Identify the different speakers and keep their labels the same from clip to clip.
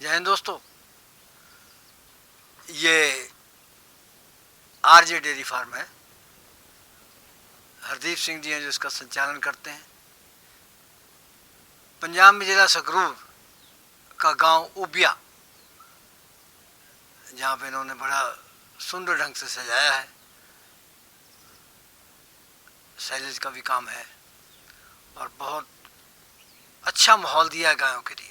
Speaker 1: जय हिंद दोस्तों। ये आरजे डेयरी फार्म है। हरदीप सिंह जी हैं जो इसका संचालन करते हैं। पंजाब में जिला सकरूर का गांव उबिया, जहाँ पे इन्होंने बड़ा सुंदर ढंग से सजाया है। सैलेज का भी काम है और बहुत अच्छा माहौल दिया है गायों के लिए।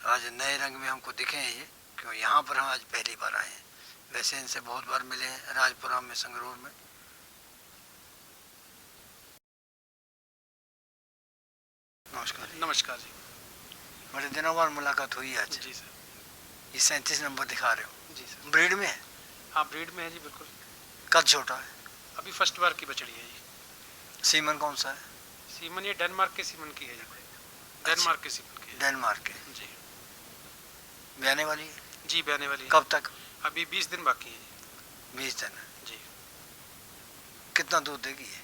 Speaker 1: आज नए रंग में हमको दिखे हैं ये, क्यों यहाँ पर हम आज पहली बार आए हैं। वैसे इनसे बहुत बार मिले हैं राजपुरा में, संगरूर में। नमस्कार।
Speaker 2: नमस्कार जी।
Speaker 1: बड़े दिनों बाद मुलाकात हुई आज।
Speaker 2: जी सर।
Speaker 1: ये 37 नंबर दिखा रहे हो?
Speaker 2: जी सर।
Speaker 1: ब्रीड में है?
Speaker 2: हाँ ब्रीड में है जी, बिल्कुल।
Speaker 1: कद छोटा है?
Speaker 2: अभी फर्स्ट बार की बछड़ी है जी।
Speaker 1: सीमन कौन सा है?
Speaker 2: सीमन ये डेनमार्क के सीमन की है जी। डेनमार्क के सीमन की है।
Speaker 1: डेनमार्क के
Speaker 2: जी।
Speaker 1: ब्याने वाली है?
Speaker 2: जी ब्याने वाली है।
Speaker 1: कब तक?
Speaker 2: अभी 20 दिन बाकी है जी।
Speaker 1: 20 दिन
Speaker 2: जी।
Speaker 1: कितना दूध देगी ये?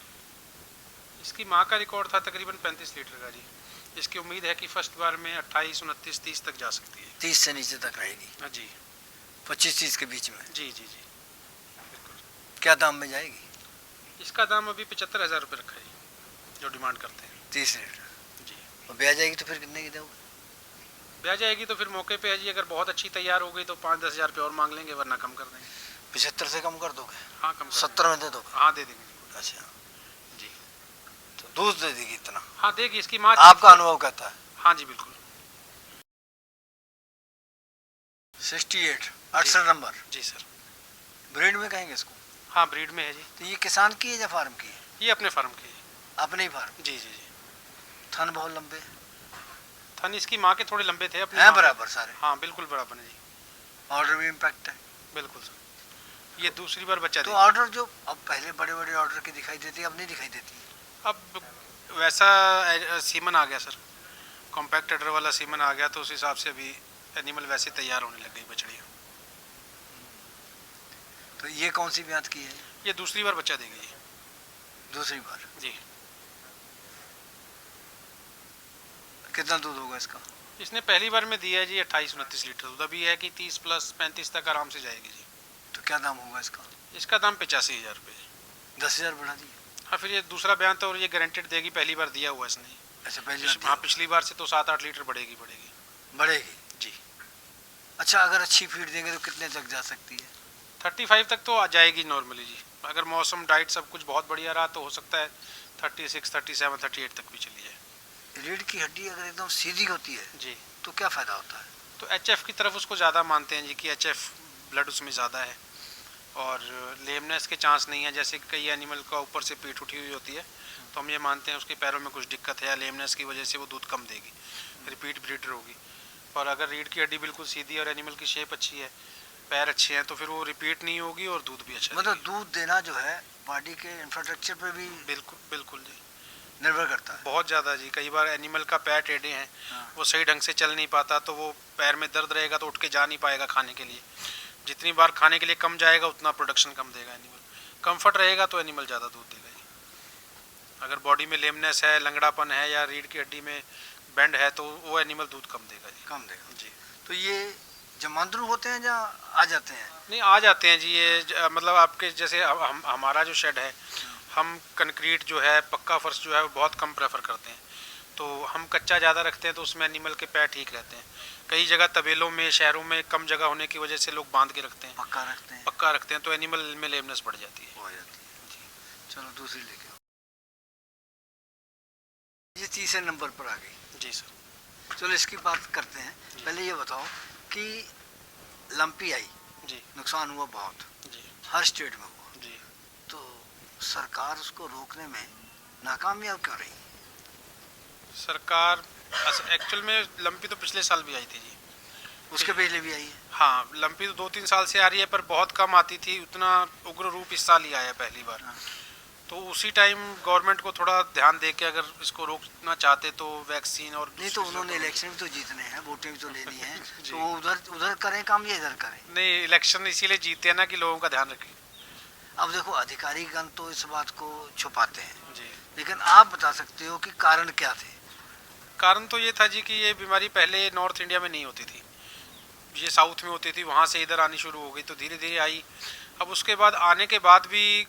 Speaker 2: इसकी माँ का रिकॉर्ड था तकरीबन 35 लीटर का जी। इसकी उम्मीद है कि फर्स्ट बार में 28, 29, 30 तक जा सकती है।
Speaker 1: 30 से नीचे तक रहेगी?
Speaker 2: हाँ जी।
Speaker 1: 25-30 के बीच में?
Speaker 2: जी जी जी बिल्कुल।
Speaker 1: क्या दाम में जाएगी?
Speaker 2: इसका दाम अभी 75,000 रुपये रखा है जो डिमांड करते हैं।
Speaker 1: 30 लीटर
Speaker 2: जी।
Speaker 1: और ब्याह जाएगी तो फिर कितने की दोगे?
Speaker 2: ब्याह जाएगी तो फिर मौके पे है जी। अगर बहुत अच्छी तैयार हो गई तो 5-10 हज़ार रुपये और मांग लेंगे, वरना कम कर देंगे।
Speaker 1: 75 से कम कर दोगे?
Speaker 2: हाँ कम कर
Speaker 1: 70 में दे दोगे?
Speaker 2: हाँ दे देंगे।
Speaker 1: अच्छा
Speaker 2: जी।
Speaker 1: तो दूध दे देगी इतना?
Speaker 2: हाँ देगी। इसकी माँ
Speaker 1: आपका अनुभव कहता है?
Speaker 2: हाँ जी बिल्कुल।
Speaker 1: 68 68 नंबर।
Speaker 2: जी सर।
Speaker 1: ब्रीड में कहेंगे इसको?
Speaker 2: हाँ ब्रीड में है जी।
Speaker 1: तो ये किसान की है या फार्म की है?
Speaker 2: ये अपने फार्म की है।
Speaker 1: अपने ही फार्म?
Speaker 2: जी जी जी।
Speaker 1: थन बहुत लंबे
Speaker 2: थन इसकी माँ के थोड़े लंबे थे अपने
Speaker 1: हैं? बराबर सारे?
Speaker 2: हाँ बिल्कुल बराबर है जी।
Speaker 1: ऑर्डर भी इम्पैक्ट है?
Speaker 2: बिल्कुल सर। ये दूसरी बार बच्चा
Speaker 1: तो
Speaker 2: देगी।
Speaker 1: ऑर्डर जो अब पहले बड़े बड़े ऑर्डर की दिखाई देती है, अब नहीं दिखाई देती?
Speaker 2: अब वैसा सीमन आ गया सर, कॉम्पैक्ट एडर वाला सीमन आ गया, तो उस हिसाब से अभी एनिमल वैसे तैयार होने लग गई बछड़ियाँ।
Speaker 1: तो ये कौन सी ब्यात की है?
Speaker 2: ये दूसरी बार बच्चा देगी जी।
Speaker 1: दूसरी बार?
Speaker 2: जी।
Speaker 1: कितना दूध होगा इसका?
Speaker 2: इसने पहली बार में दिया है जी 28-29 लीटर दूध। अभी है कि 30 प्लस 35 तक आराम से जाएगी जी।
Speaker 1: तो क्या दाम होगा इसका?
Speaker 2: इसका दाम 85,000 रुपये जी।
Speaker 1: 10,000 बढ़ा दिए?
Speaker 2: हाँ फिर ये दूसरा बयान तो, और ये गारंटेड देगी, पहली बार दिया हुआ इसने।
Speaker 1: अच्छा पहली
Speaker 2: हाँ पिछली बार से तो 7-8 लीटर बढ़ेगी।
Speaker 1: बढ़ेगी
Speaker 2: जी।
Speaker 1: अच्छा अगर अच्छी फीड देंगे तो कितने तक जा सकती है?
Speaker 2: 35 तक तो आ जाएगी नॉर्मली जी। अगर मौसम डाइट सब कुछ बहुत बढ़िया रहा तो हो सकता है 36, 37, 38 तक भी चली जाए।
Speaker 1: रीढ़ की हड्डी अगर एकदम सीधी होती है
Speaker 2: जी
Speaker 1: तो क्या फ़ायदा होता है?
Speaker 2: तो HF की तरफ उसको ज़्यादा मानते हैं जी, कि HF ब्लड उसमें ज़्यादा है और लेमनेस के चांस नहीं है। जैसे कई एनिमल का ऊपर से पीठ उठी हुई होती है, तो हम ये मानते हैं उसके पैरों में कुछ दिक्कत है या लेमनेस की वजह से वो दूध कम देगी, रिपीट ब्रीडर होगी। और अगर रीढ़ की हड्डी बिल्कुल सीधी और एनिमल की शेप अच्छी है, पैर अच्छे हैं, तो फिर वो रिपीट नहीं होगी और दूध भी अच्छा
Speaker 1: मतलब दूध देना जो है बॉडी के इंफ्रास्ट्रक्चर पे भी
Speaker 2: बिल्कुल बिल्कुल जी
Speaker 1: निर्भर करता है?
Speaker 2: बहुत ज़्यादा जी। कई बार एनिमल का पैर टेढ़े हैं, वो सही ढंग से चल नहीं पाता, तो वो पैर में दर्द रहेगा तो उठ के जा नहीं पाएगा खाने के लिए। जितनी बार खाने के लिए कम जाएगा उतना प्रोडक्शन कम देगा एनिमल। कंफर्ट रहेगा तो एनिमल ज़्यादा दूध देगा जी। अगर बॉडी में लेमनेस है, लंगड़ापन है या रीढ़ की हड्डी में बेंड है तो वो एनिमल दूध कम देगा जी।
Speaker 1: कम देगा
Speaker 2: जी।
Speaker 1: तो ये जमांदरू होते हैं या आ जाते हैं?
Speaker 2: नहीं आ जाते हैं जी। ये मतलब आपके जैसे हमारा जो शेड है, हम कंक्रीट जो है, पक्का फर्श जो है वो बहुत कम प्रेफर करते हैं, तो हम कच्चा ज़्यादा रखते हैं, तो उसमें एनिमल के पैर ठीक रहते हैं। कई जगह तबेलों में, शहरों में कम जगह होने की वजह से लोग बांध के रखते हैं, पक्का रखते हैं, तो एनिमल में लेमनेस बढ़ जाती है।
Speaker 1: हो जाती है जी। चलो दूसरी लेके आओ। ये तीसरे नंबर पर आ गई।
Speaker 2: जी सर।
Speaker 1: चलो इसकी बात करते हैं। पहले ये बताओ कि लंपी आई
Speaker 2: जी,
Speaker 1: नुकसान हुआ बहुत
Speaker 2: जी
Speaker 1: हर स्टेट में हुआ
Speaker 2: जी।
Speaker 1: तो सरकार उसको रोकने में नाकामयाब क्यों रही?
Speaker 2: सरकार एक्चुअल में लंपी तो पिछले साल भी आई थी जी।
Speaker 1: उसके पहले भी आई है?
Speaker 2: हाँ लंपी तो 2-3 साल से आ रही है, पर बहुत कम आती थी। उतना उग्र रूप इस साल ही आया पहली बार।
Speaker 1: हाँ।
Speaker 2: तो उसी टाइम गवर्नमेंट को थोड़ा ध्यान दे के अगर इसको रोकना चाहते तो वैक्सीन और
Speaker 1: नहीं तो उन्होंने इलेक्शन भी तो जीतने हैं, वोटें भी तो लेनी है
Speaker 2: जी।
Speaker 1: तो उधर उधर करें काम या इधर करें?
Speaker 2: नहीं, इलेक्शन इसीलिए जीते हैं ना कि लोगों का ध्यान रखें।
Speaker 1: अब देखो अधिकारीगण तो इस बात को छुपाते हैं
Speaker 2: जी।
Speaker 1: लेकिन आप बता सकते हो कि कारण क्या थे?
Speaker 2: कारण तो ये था जी कि ये बीमारी पहले नॉर्थ इंडिया में नहीं होती थी, ये साउथ में होती थी, वहाँ से इधर आनी शुरू हो गई तो धीरे धीरे आई। अब उसके बाद आने के बाद भी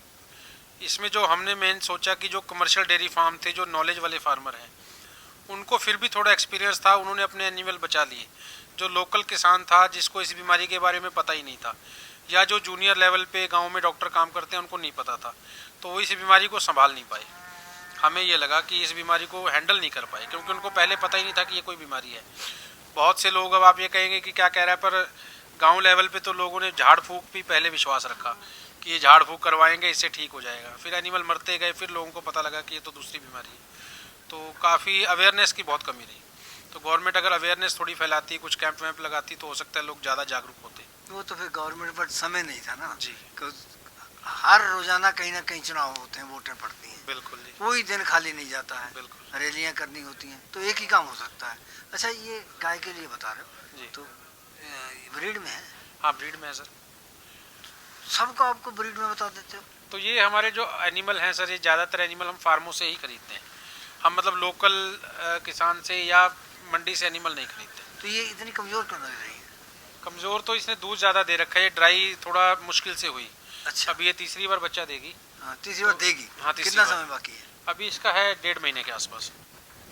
Speaker 2: इसमें जो हमने मेन सोचा कि जो कमर्शियल डेयरी फार्म थे, जो नॉलेज वाले फार्मर हैं, उनको फिर भी थोड़ा एक्सपीरियंस था, उन्होंने अपने एनिमल बचा लिए। जो लोकल किसान था जिसको इस बीमारी के बारे में पता ही नहीं था, या जो जूनियर लेवल पे गांव में डॉक्टर काम करते हैं उनको नहीं पता था, तो वो इस बीमारी को संभाल नहीं पाए। हमें ये लगा कि इस बीमारी को हैंडल नहीं कर पाए, क्योंकि उनको पहले पता ही नहीं था कि ये कोई बीमारी है। बहुत से लोग, अब आप ये कहेंगे कि क्या कह रहा है, पर गांव लेवल पे तो लोगों ने झाड़ फूक भी पहले विश्वास रखा कि ये झाड़ फूक करवाएंगे इससे ठीक हो जाएगा, फिर एनिमल मरते गए, फिर लोगों को पता लगा कि ये तो दूसरी बीमारी है। तो काफ़ी अवेयरनेस की बहुत कमी रही। तो गवर्नमेंट अगर अवेयरनेस थोड़ी फैलाती, कुछ कैंप वैम्प लगाती, तो हो सकता है लोग ज़्यादा जागरूक होते।
Speaker 1: वो तो फिर गवर्नमेंट पर समय नहीं था ना
Speaker 2: जी,
Speaker 1: हर रोजाना कहीं ना कहीं चुनाव होते हैं, वोटें पड़ती हैं,
Speaker 2: बिल्कुल जी,
Speaker 1: कोई दिन खाली नहीं जाता है,
Speaker 2: बिल्कुल
Speaker 1: रैलियां करनी होती हैं, तो एक ही काम हो सकता है। अच्छा, ये गाय के लिए बता रहे हो,
Speaker 2: जी।
Speaker 1: तो ब्रीड में है?
Speaker 2: हाँ, ब्रीड में है सर।
Speaker 1: सबको आपको ब्रीड में बता देते हो?
Speaker 2: तो ये हमारे जो एनिमल हैं सर, ये ज़्यादातर एनिमल हम फार्मों से ही खरीदते हैं। हम मतलब लोकल किसान से या मंडी से एनिमल नहीं खरीदते।
Speaker 1: तो ये इतनी कमजोर क्यों लग रही है?
Speaker 2: कमज़ोर तो इसने दूध ज़्यादा दे रखा है, ये ड्राई थोड़ा मुश्किल से हुई।
Speaker 1: अच्छा,
Speaker 2: अभी ये तीसरी बार बच्चा देगी।
Speaker 1: हाँ, तीसरी बार देगी?
Speaker 2: हाँ, तीसरी
Speaker 1: कितना
Speaker 2: बार।
Speaker 1: समय बाकी है?
Speaker 2: अभी इसका है 1.5 महीने के आसपास।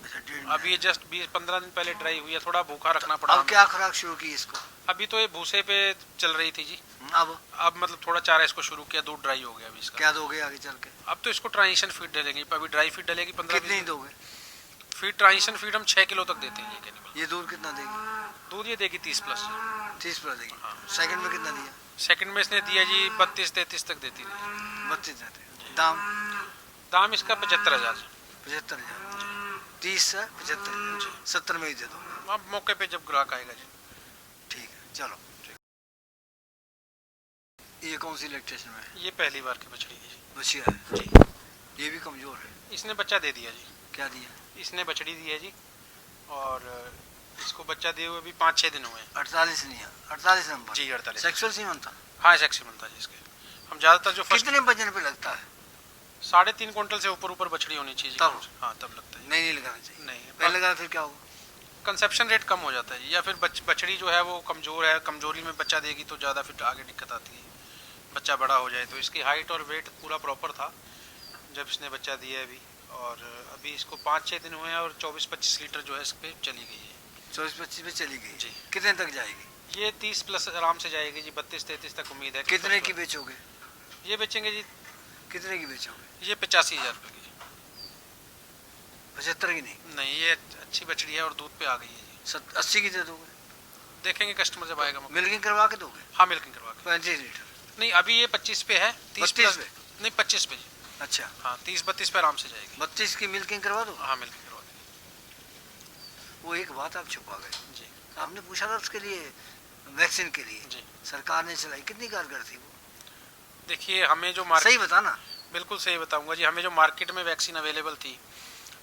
Speaker 1: अच्छा, 1.5
Speaker 2: अभी ये जस्ट 20-15 दिन पहले ड्राई हुई है, थोड़ा भूखा रखना पड़ा
Speaker 1: अब
Speaker 2: हमें।
Speaker 1: क्या खुराक शुरू की इसको?
Speaker 2: अभी तो ये भूसे पे चल रही थी जी,
Speaker 1: अब
Speaker 2: मतलब थोड़ा चारा इसको शुरू किया, दूध ड्राई हो गया अभी इसका।
Speaker 1: क्या दोगे आगे चल के?
Speaker 2: अब तो इसको ट्रांजिशन फीड डालेंगे, अभी ड्राई फीड डालेगी 15
Speaker 1: कितनी दोगे?
Speaker 2: फीड, ट्रांजिशन फीड हम 6 किलो तक देते हैं ये एनिमल।
Speaker 1: ये दूध कितना देगी?
Speaker 2: दूध ये देगी 30+
Speaker 1: 30+ देगी।
Speaker 2: हाँ।
Speaker 1: सेकंड में कितना दिया?
Speaker 2: सेकंड में इसने दिया जी 32-33 तक देती रही।
Speaker 1: 32 देते। दाम?
Speaker 2: दाम इसका 75,000।
Speaker 1: 75,000। 30 से 75, 70 में ही दे दो।
Speaker 2: अब मौके पे जब ग्राहक आएगा जी।
Speaker 1: ठीक है, चलो। ये कौन सी लैक्टेशन में है?
Speaker 2: ये पहली बार की बछड़ी है जी।
Speaker 1: बछिया है
Speaker 2: जी।
Speaker 1: ये भी कमजोर है?
Speaker 2: इसने बच्चा दे दिया जी।
Speaker 1: क्या दिया?
Speaker 2: इसने बछड़ी दी है जी, और इसको बच्चा दिए हुए भी 5-6 दिन हुए हैं।
Speaker 1: 48 नहीं है, 48 नंबर
Speaker 2: जी, 48।
Speaker 1: सेक्सुअल सीमन था?
Speaker 2: हाँ, सेक्सी मिलता जी इसके। हम ज़्यादातर जो फर्स्ट
Speaker 1: कितने वजन पे लगता है?
Speaker 2: 3.5 क्विंटल से ऊपर बछड़ी होनी चाहिए जी।
Speaker 1: तब?
Speaker 2: हाँ, तब लगता है।
Speaker 1: नहीं लगाना चाहिए।
Speaker 2: नहीं,
Speaker 1: पहले लगा फिर क्या होगा?
Speaker 2: कंसेप्शन रेट कम हो जाता है, या फिर बछड़ी जो है वो कमज़ोर है, कमजोरी में बच्चा देगी तो ज़्यादा फिर आगे दिक्कत आती है। बच्चा बड़ा हो जाए तो इसकी हाइट और वेट पूरा प्रॉपर था जब इसने बच्चा दिया है अभी, और अभी इसको 5-6 दिन हुए हैं और 24-25 लीटर जो है इस पर चली गई है।
Speaker 1: 24-25 पे चली गई
Speaker 2: जी।
Speaker 1: कितने तक जाएगी?
Speaker 2: ये 30+ आराम से जाएगी जी, 32-33 तक उम्मीद है।
Speaker 1: कितने की बेचोगे?
Speaker 2: ये बेचेंगे जी,
Speaker 1: कितने की बेचोगे?
Speaker 2: ये 85,000 रुपये की।
Speaker 1: 75 की नहीं?
Speaker 2: नहीं, ये अच्छी बछड़ी है और दूध पे आ गई है जी।
Speaker 1: 80 की दे दोगे?
Speaker 2: देखेंगे कस्टमर जब आएगा।
Speaker 1: मिल्किंग करवा के दोगे?
Speaker 2: हाँ, मिल्किंग करवा के।
Speaker 1: 35 लीटर?
Speaker 2: नहीं, अभी ये 25 पे है, 30
Speaker 1: 32 पे?
Speaker 2: नहीं, 25 पे जी।
Speaker 1: अच्छा,
Speaker 2: हाँ, 30-32 पे आराम से जाएगी।
Speaker 1: 32 की मिल्किंग करवा दो?
Speaker 2: हाँ, मिल्किंग करवा देंगे
Speaker 1: वो एक बात आप छुपा गए।
Speaker 2: जी।
Speaker 1: आपने पूछा था उसके लिए, वैक्सीन के लिए
Speaker 2: जी,
Speaker 1: सरकार ने चलाई, कितनी कारगर थी वो?
Speaker 2: देखिए हमें जो मार्केट,
Speaker 1: सही बताना।
Speaker 2: बिल्कुल सही बताऊंगा जी, हमें जो मार्केट में वैक्सीन अवेलेबल थी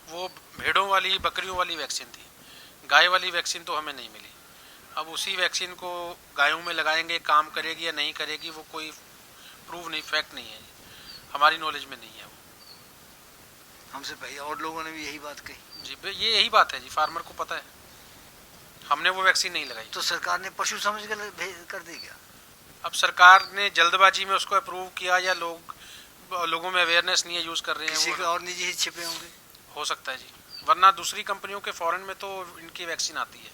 Speaker 2: वो भेड़ों वाली, बकरियों वाली वैक्सीन थी। गाय वाली वैक्सीन तो हमें नहीं मिली। अब उसी वैक्सीन को गायों में लगाएंगे, काम करेगी या नहीं करेगी वो कोई प्रूव नहीं, फैक्ट नहीं है जी, हमारी नॉलेज में नहीं है वो।
Speaker 1: हमसे पहले और लोगों ने भी यही बात कही
Speaker 2: जी, ये यही बात है जी, फार्मर को पता है, हमने वो वैक्सीन नहीं लगाई।
Speaker 1: तो सरकार ने पशु समझ कर दी क्या?
Speaker 2: अब सरकार ने जल्दबाजी में उसको अप्रूव किया, या लोगों में अवेयरनेस नहीं है, यूज़ कर रहे हैं
Speaker 1: किसी
Speaker 2: वो।
Speaker 1: के और निजी हित छिपे होंगे?
Speaker 2: हो सकता है जी, वरना दूसरी कंपनियों के फॉरेन में तो इनकी वैक्सीन आती है,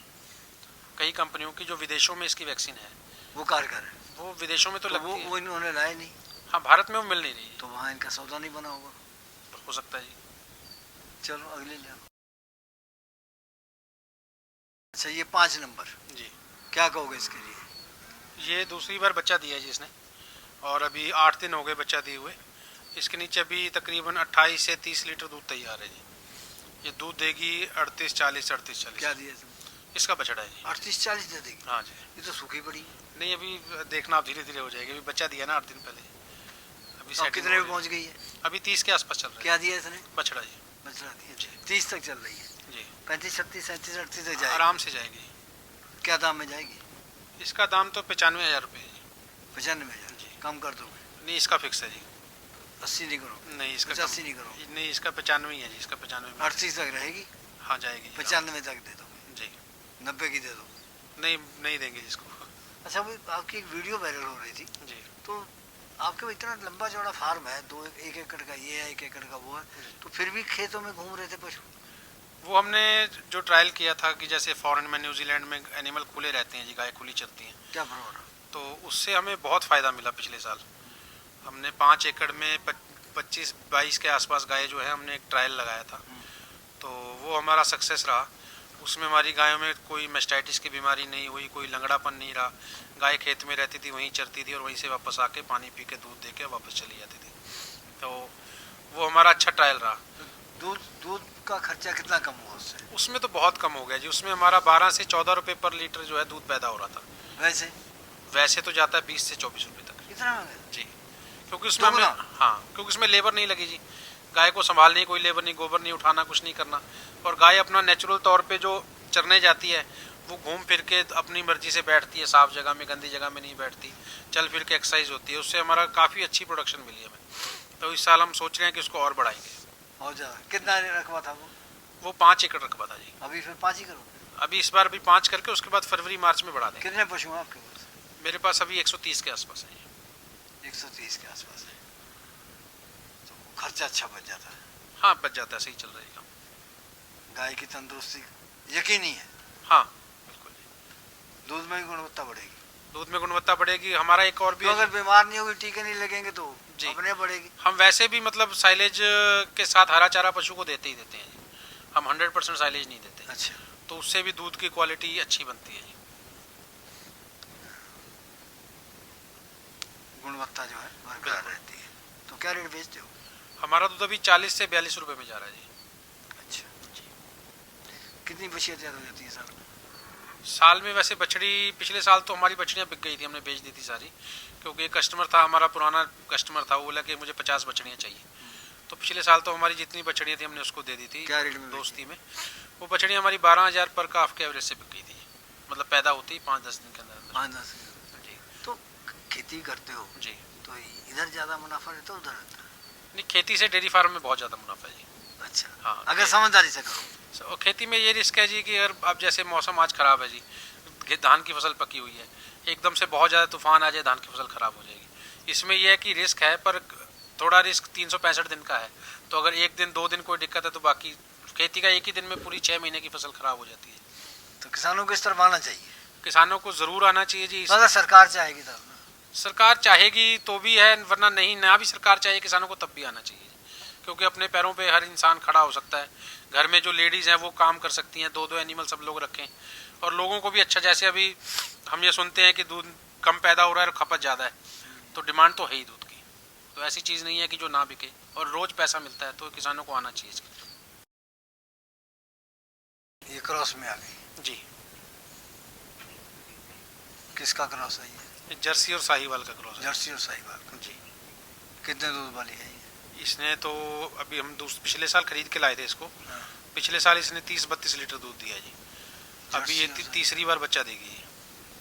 Speaker 2: कई कंपनियों की जो विदेशों में इसकी वैक्सीन है,
Speaker 1: वो कारगर है,
Speaker 2: वो विदेशों में तो लगती है।
Speaker 1: वो इन्होंने लाए नहीं,
Speaker 2: हाँ, भारत में वो मिल नहीं रही है।
Speaker 1: तो वहाँ इनका सौदा नहीं बना होगा।
Speaker 2: हो सकता है जी।
Speaker 1: चलो अगले ले आओ। अच्छा, ये 5 नंबर
Speaker 2: जी,
Speaker 1: क्या कहोगे इसके लिए?
Speaker 2: ये दूसरी बार बच्चा दिया है जी इसने, और अभी 8 दिन हो गए बच्चा दिए हुए। इसके नीचे अभी तकरीबन 28 से 30 लीटर दूध तैयार है जी। ये दूध देगी 38-40, 38-40।
Speaker 1: क्या दिया तुम?
Speaker 2: इसका बछड़ा है जी।
Speaker 1: 38-40 दे देगी?
Speaker 2: हाँ जी।
Speaker 1: ये तो सूखी पड़ी है।
Speaker 2: नहीं, अभी देखना, आप धीरे धीरे हो जाएगी, अभी बच्चा दिया ना 8 दिन पहले, अभी
Speaker 1: और
Speaker 2: setting
Speaker 1: कितने
Speaker 2: हो
Speaker 1: पे पहुँच गई है?
Speaker 2: अभी 30 के आसपास चल रहा है।
Speaker 1: क्या दिया इसने?
Speaker 2: बछड़ा जी।
Speaker 1: बछड़ा दिया
Speaker 2: जी।
Speaker 1: 30 तक चल रही है।
Speaker 2: जी,
Speaker 1: 35, 36, 37, 38 तक जाएगी?
Speaker 2: आराम से जाएगी।
Speaker 1: क्या दाम में जाएगी?
Speaker 2: इसका दाम तो 95,000 रुपये है जी।
Speaker 1: 95,000?
Speaker 2: जी।
Speaker 1: कम कर दोगे?
Speaker 2: नहीं, इसका फिक्स है जी।
Speaker 1: 80 नहीं करोगे?
Speaker 2: नहीं, इसका
Speaker 1: 85 नहीं करोगे?
Speaker 2: नहीं, इसका 95 ही है जी, इसका 95 में।
Speaker 1: 38 तक रहेगी?
Speaker 2: हाँ जाएगी जी।
Speaker 1: 95 तक दे दोगे?
Speaker 2: जी
Speaker 1: 90 की दे दो?
Speaker 2: नहीं देंगे जिसको।
Speaker 1: अच्छा, वो आपकी एक वीडियो वायरल हो रही थी,
Speaker 2: जी
Speaker 1: तो आपके वो इतना लंबा चौड़ा फार्म है, 1 एकड़ का ये है, 1 एकड़ का वो है, तो फिर भी खेतों में घूम रहे थे पशु?
Speaker 2: वो हमने जो ट्रायल किया था कि जैसे फॉरेन में न्यूजीलैंड में एनिमल खुले रहते हैं जी, गाय खुली चलती हैं,
Speaker 1: क्या प्रॉब्लम?
Speaker 2: तो उससे हमें बहुत फ़ायदा मिला। पिछले साल हमने 5 एकड़ में 25-22 के आसपास गाय जो है हमने एक ट्रायल लगाया था, तो वो हमारा सक्सेस रहा। उसमें हमारी गायों में कोई मेस्टाइटिस की बीमारी नहीं हुई, कोई लंगड़ापन नहीं रहा। गाय खेत में रहती थी, वहीं चरती थी और वहीं से वापस आके पानी पी के दूध दे के वापस चली जाती थी, तो वो हमारा अच्छा ट्रायल रहा।
Speaker 1: दूध का खर्चा कितना कम हुआ उससे?
Speaker 2: उसमें तो बहुत कम हो गया जी। उसमें हमारा 12 से 14 रुपये पर लीटर जो है दूध पैदा हो रहा था। वैसे तो जाता है 20 से 24 रुपये तक।
Speaker 1: इतना महंगा?
Speaker 2: जी, क्योंकि उसमें हमें क्योंकि उसमें लेबर नहीं लगी जी। गाय को संभालने की कोई लेबर नहीं, गोबर नहीं उठाना, कुछ नहीं करना। और गाय अपना नेचुरल तौर पे जो चरने जाती है वो घूम फिर के अपनी मर्जी से बैठती है, साफ जगह में, गंदी जगह में नहीं बैठती, चल फिर के एक्सरसाइज होती है। उससे हमारा काफ़ी अच्छी प्रोडक्शन मिली हमें, तो इस साल हम सोच रहे हैं कि उसको और बढ़ाएंगे।
Speaker 1: बहुत ज़्यादा? कितना रकबा था
Speaker 2: वो 5 एकड़ रकबा था जी।
Speaker 1: अभी फिर 5 ही करोगे?
Speaker 2: अभी इस बार भी 5 करके उसके बाद फरवरी मार्च में बढ़ा देंगे।
Speaker 1: कितने पशु हैं आपके पास?
Speaker 2: मेरे पास अभी 130 के आसपास है।
Speaker 1: 130 के आसपास है, तो खर्चा अच्छा बच जाता है।
Speaker 2: हाँ बच जाता है, सही चल रही काम।
Speaker 1: गाय की तंदुरुस्ती यकीनी है?
Speaker 2: हाँ बिल्कुल।
Speaker 1: दूध में गुणवत्ता बढ़ेगी?
Speaker 2: दूध में गुणवत्ता बढ़ेगी। हमारा एक और भी
Speaker 1: तो अगर बीमार नहीं होगी, टीके नहीं लगेंगे तो
Speaker 2: जी
Speaker 1: अपने बढ़ेगी।
Speaker 2: हम वैसे भी मतलब साइलेज के साथ हरा चारा पशु को देते ही देते हैं जी। हम 100% साइलेज नहीं देते।
Speaker 1: अच्छा,
Speaker 2: तो उससे भी दूध की क्वालिटी अच्छी बनती है जी।
Speaker 1: गुणवत्ता जो है बरकरार रहती है। तो क्या रेट बेचते हो?
Speaker 2: हमारा दूध अभी 40 से 42 रुपये में जा रहा है जी।
Speaker 1: अच्छा जी। कितनी बछियाँ तैयार हो जाती है साल में?
Speaker 2: साल में वैसे बछड़ी, पिछले साल तो हमारी बछड़ियाँ बिक गई थी, हमने बेच दी थी सारी, क्योंकि एक कस्टमर था हमारा, पुराना कस्टमर था, वो बोला कि मुझे 50 बछड़ियाँ चाहिए। तो पिछले साल तो हमारी जितनी बछड़ियाँ थी हमने उसको दे दी थी।
Speaker 1: क्या रेट में?
Speaker 2: दोस्ती में वो बछड़ियाँ हमारी 12,000 पर काफ के एवरेज से बिक गई थी। मतलब पैदा होती 5-10 दिन के अंदर।
Speaker 1: 5-10 जी। तो खेती करते हो
Speaker 2: जी,
Speaker 1: तो इधर ज़्यादा मुनाफा रहता है, उधर रहता है?
Speaker 2: नहीं, खेती से डेयरी फार्म में बहुत ज़्यादा मुनाफा है जी।
Speaker 1: अच्छा,
Speaker 2: हाँ,
Speaker 1: अगर समझदारी से करो।
Speaker 2: और खेती में ये रिस्क है जी कि अगर अब जैसे मौसम आज ख़राब है जी, धान की फसल पकी हुई है, एकदम से बहुत ज़्यादा तूफान आ जाए, धान की फसल ख़राब हो जाएगी। इसमें यह है कि रिस्क है, पर थोड़ा रिस्क 365 दिन का है। तो अगर 1 दिन 2 दिन कोई दिक्कत है तो बाकी खेती का एक ही दिन में पूरी 6 महीने की फसल ख़राब हो जाती है।
Speaker 1: तो किसानों को इस तरफ आना चाहिए?
Speaker 2: किसानों को ज़रूर आना चाहिए जी।
Speaker 1: अगर सरकार चाहेगी तब?
Speaker 2: सरकार चाहेगी तो भी है, वरना नहीं, ना भी सरकार चाहे किसानों को तब भी आना चाहिए, क्योंकि अपने पैरों पे हर इंसान खड़ा हो सकता है। घर में जो लेडीज़ हैं वो काम कर सकती हैं, 2-2 एनिमल सब लोग रखें, और लोगों को भी अच्छा। जैसे अभी हम ये सुनते हैं कि दूध कम पैदा हो रहा है और खपत ज़्यादा है, तो डिमांड तो है ही दूध की, तो ऐसी चीज़ नहीं है कि जो ना बिके, और रोज़ पैसा मिलता है, तो किसानों को आना चाहिए इसके।
Speaker 1: ये क्रॉस में आ गई
Speaker 2: जी।
Speaker 1: किसका क्रॉस है ये?
Speaker 2: जर्सी और साहीवाल का क्रॉस है।
Speaker 1: जर्सी और साहीवाल
Speaker 2: जी।
Speaker 1: कितने दूध वाली है ये?
Speaker 2: इसने तो अभी हम पिछले साल खरीद के लाए थे इसको।
Speaker 1: हाँ।
Speaker 2: पिछले साल इसने 30-32 लीटर दूध दिया जी। अभी ये तीसरी बार बच्चा देगी।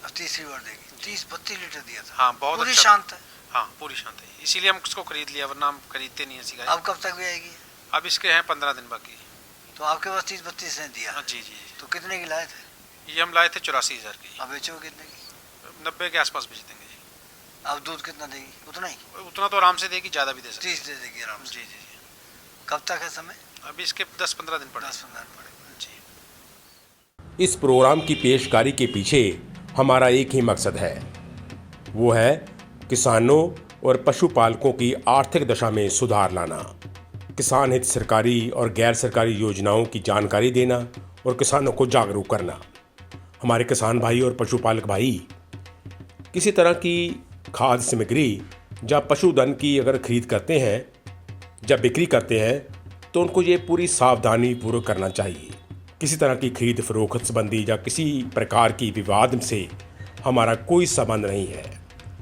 Speaker 1: अब तीसरी बार देगी। 30-32 लीटर दिया था।
Speaker 2: हाँ, बहुत
Speaker 1: पूरी
Speaker 2: अच्छा
Speaker 1: शांत है।
Speaker 2: हाँ पूरी शांत है, इसीलिए हम उसको खरीद लिया, वरना हम खरीदते नहीं ऐसी गाय।
Speaker 1: अब कब तक भी आएगी?
Speaker 2: अब इसके हैं 15 दिन बाकी।
Speaker 1: तो आपके पास 30-32 ने दिया?
Speaker 2: हाँ जी जी।
Speaker 1: तो कितने की लाए थे?
Speaker 2: ये हम लाए थे 84,000 की।
Speaker 1: अब बेचो कितने की?
Speaker 2: 90 के आसपास बेच देंगे जी।
Speaker 1: अब दूध कितना देगी? उतना ही?
Speaker 2: उतना तो आराम से देगी, ज़्यादा भी दे सकती
Speaker 1: 30 दे देगी आराम से?
Speaker 2: जी जी जी।
Speaker 1: कब तक है समय?
Speaker 2: अभी इसके 10-15 दिन पड़े।
Speaker 1: 10-15 दिन पड़ेगा
Speaker 2: जी।
Speaker 3: इस प्रोग्राम की पेशकारी के पीछे हमारा एक ही मकसद है, वो है किसानों और पशुपालकों की आर्थिक दशा में सुधार लाना, किसान हित सरकारी और गैर सरकारी योजनाओं की जानकारी देना और किसानों को जागरूक करना। हमारे किसान भाई और पशुपालक भाई किसी तरह की खाद्य सामग्री या पशुधन की अगर खरीद करते हैं, जब बिक्री करते हैं, तो उनको ये पूरी सावधानी पूर्वक करना चाहिए। किसी तरह की खरीद फरोख्त संबंधी या किसी प्रकार की विवाद से हमारा कोई संबंध नहीं है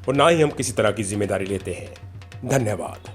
Speaker 3: और ना ही हम किसी तरह की जिम्मेदारी लेते हैं। धन्यवाद।